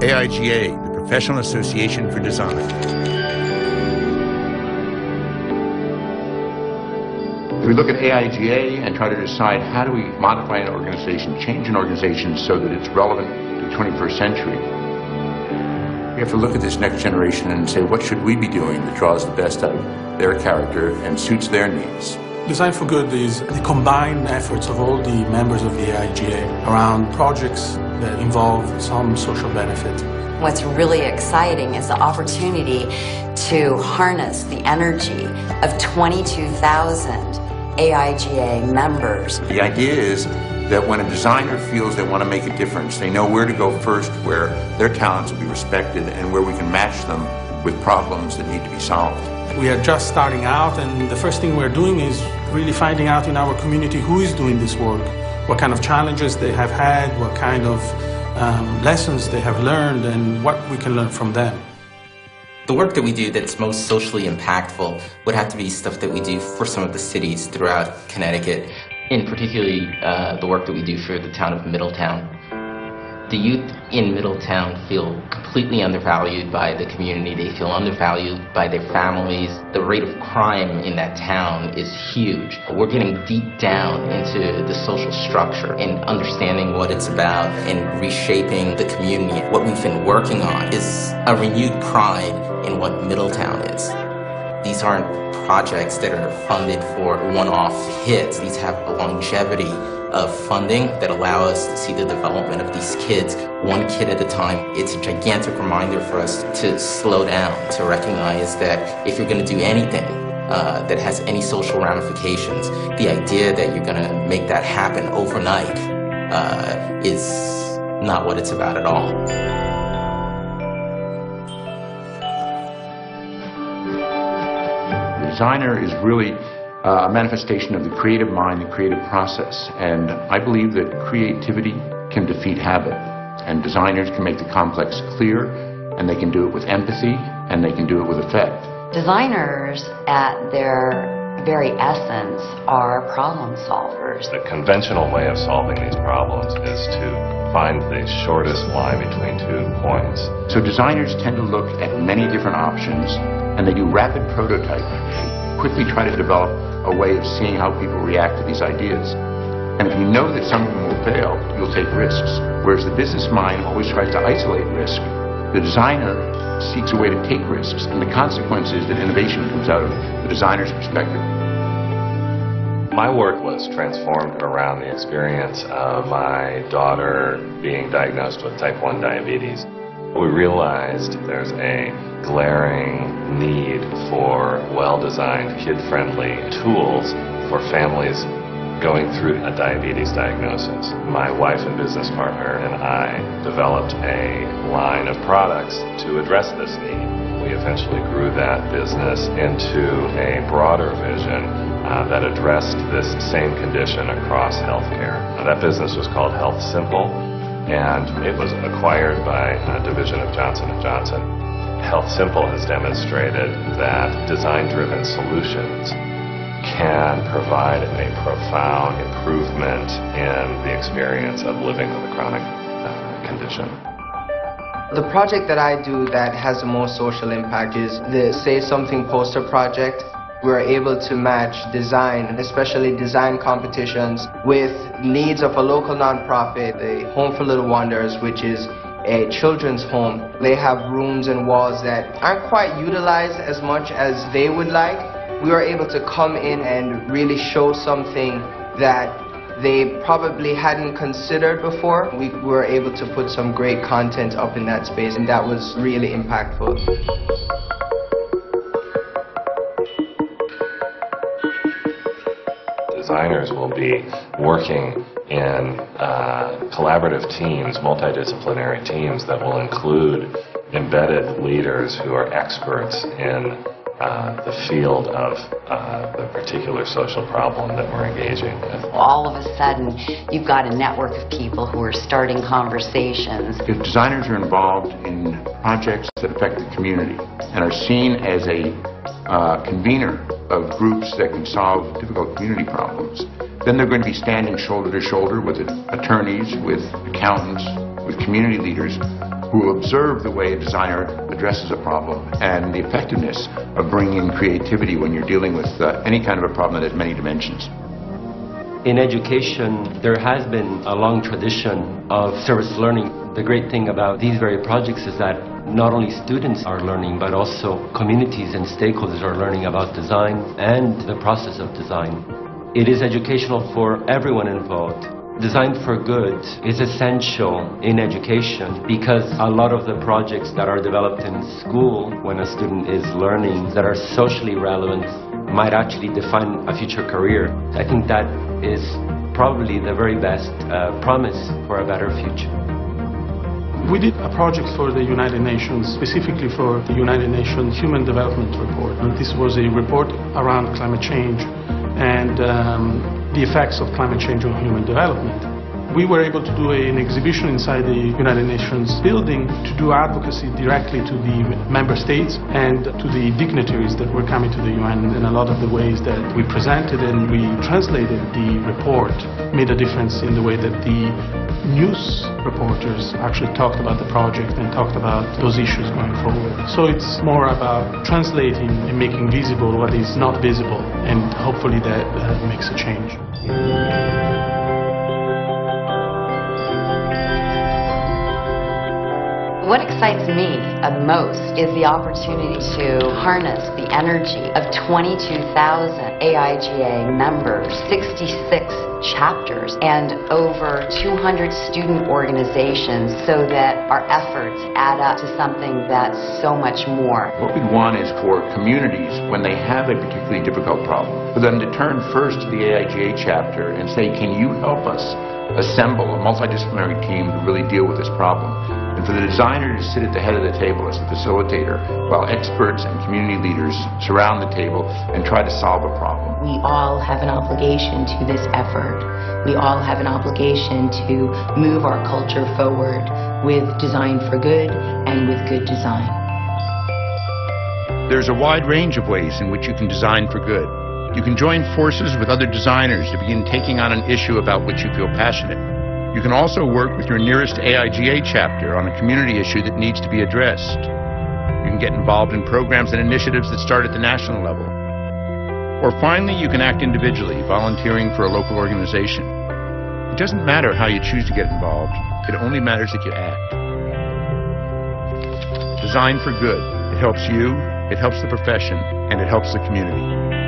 AIGA, the Professional Association for Design. We look at AIGA and try to decide how do we modify an organization, change an organization so that it's relevant to the 21st century. We have to look at this next generation and say, what should we be doing that draws the best out of their character and suits their needs? Design for Good is the combined efforts of all the members of the AIGA around projects that involve some social benefit. What's really exciting is the opportunity to harness the energy of 22,000 AIGA members. The idea is that when a designer feels they want to make a difference, they know where to go first, where their talents will be respected, and where we can match them with problems that need to be solved. We are just starting out, and the first thing we're doing is really finding out in our community who is doing this work, what kind of challenges they have had, what kind of lessons they have learned, and what we can learn from them. The work that we do that's most socially impactful would have to be stuff that we do for some of the cities throughout Connecticut, in particularly the work that we do for the town of Middletown. The youth in Middletown feel completely undervalued by the community. They feel undervalued by their families. The rate of crime in that town is huge. We're getting deep down into the social structure and understanding what it's about and reshaping the community. What we've been working on is a renewed pride in what Middletown is. These aren't projects that are funded for one-off hits. These have a longevity of funding that allow us to see the development of these kids, one kid at a time. It's a gigantic reminder for us to slow down, to recognize that if you're going to do anything that has any social ramifications, the idea that you're going to make that happen overnight is not what it's about at all. The designer is really a manifestation of the creative mind, the creative process. And I believe that creativity can defeat habit. And designers can make the complex clear, and they can do it with empathy, and they can do it with effect. Designers, at their very essence, are problem solvers. The conventional way of solving these problems is to find the shortest line between 2 points. So designers tend to look at many different options, and they do rapid prototyping. Quickly try to develop a way of seeing how people react to these ideas. And if you know that some of them will fail, you'll take risks. Whereas the business mind always tries to isolate risk. The designer seeks a way to take risks, and the consequence is that innovation comes out of the designer's perspective. My work was transformed around the experience of my daughter being diagnosed with type 1 diabetes. We realized there's a glaring need for well-designed, kid-friendly tools for families going through a diabetes diagnosis. My wife and business partner and I developed a line of products to address this need. We eventually grew that business into a broader vision that addressed this same condition across healthcare. That business was called Health Simple, and it was acquired by a division of Johnson & Johnson. Health Simple has demonstrated that design-driven solutions can provide a profound improvement in the experience of living with a chronic condition. The project that I do that has the most social impact is the Say Something poster project. We're able to match design, especially design competitions, with needs of a local nonprofit, the Home for Little Wonders, which is a children's home. They have rooms and walls that aren't quite utilized as much as they would like. We were able to come in and really show something that they probably hadn't considered before. We were able to put some great content up in that space, and that was really impactful. Designers will be working in collaborative teams, multidisciplinary teams that will include embedded leaders who are experts in the field of the particular social problem that we're engaging with. All of a sudden, you've got a network of people who are starting conversations. If designers are involved in projects that affect the community and are seen as a convener of groups that can solve difficult community problems, then they're going to be standing shoulder to shoulder with attorneys, with accountants, with community leaders who will observe the way a designer addresses a problem and the effectiveness of bringing in creativity when you're dealing with any kind of a problem that has many dimensions. In education, there has been a long tradition of service learning. The great thing about these very projects is that not only students are learning, but also communities and stakeholders are learning about design and the process of design. It is educational for everyone involved. Design for good is essential in education because a lot of the projects that are developed in school when a student is learning that are socially relevant might actually define a future career. I think that is probably the very best promise for a better future. We did a project for the United Nations, specifically for the United Nations Human Development Report. And this was a report around climate change and the effects of climate change on human development. We were able to do an exhibition inside the United Nations building to do advocacy directly to the member states and to the dignitaries that were coming to the UN. And a lot of the ways that we presented and we translated the report made a difference in the way that the news reporters actually talked about the project and talked about those issues going forward. So it's more about translating and making visible what is not visible, and hopefully that makes a change. What excites me most is the opportunity to harness the energy of 22,000 AIGA members, 66 chapters, and over 200 student organizations so that our efforts add up to something that's so much more. What we'd want is for communities, when they have a particularly difficult problem, for them to turn first to the AIGA chapter and say, can you help us assemble a multidisciplinary team to really deal with this problem? And for the designer to sit at the head of the table as the facilitator, while experts and community leaders surround the table and try to solve a problem. We all have an obligation to this effort. We all have an obligation to move our culture forward with design for good and with good design. There's a wide range of ways in which you can design for good. You can join forces with other designers to begin taking on an issue about which you feel passionate. You can also work with your nearest AIGA chapter on a community issue that needs to be addressed. You can get involved in programs and initiatives that start at the national level. Or finally, you can act individually, volunteering for a local organization. It doesn't matter how you choose to get involved. It only matters that you act. Design for good. It helps you, it helps the profession, and it helps the community.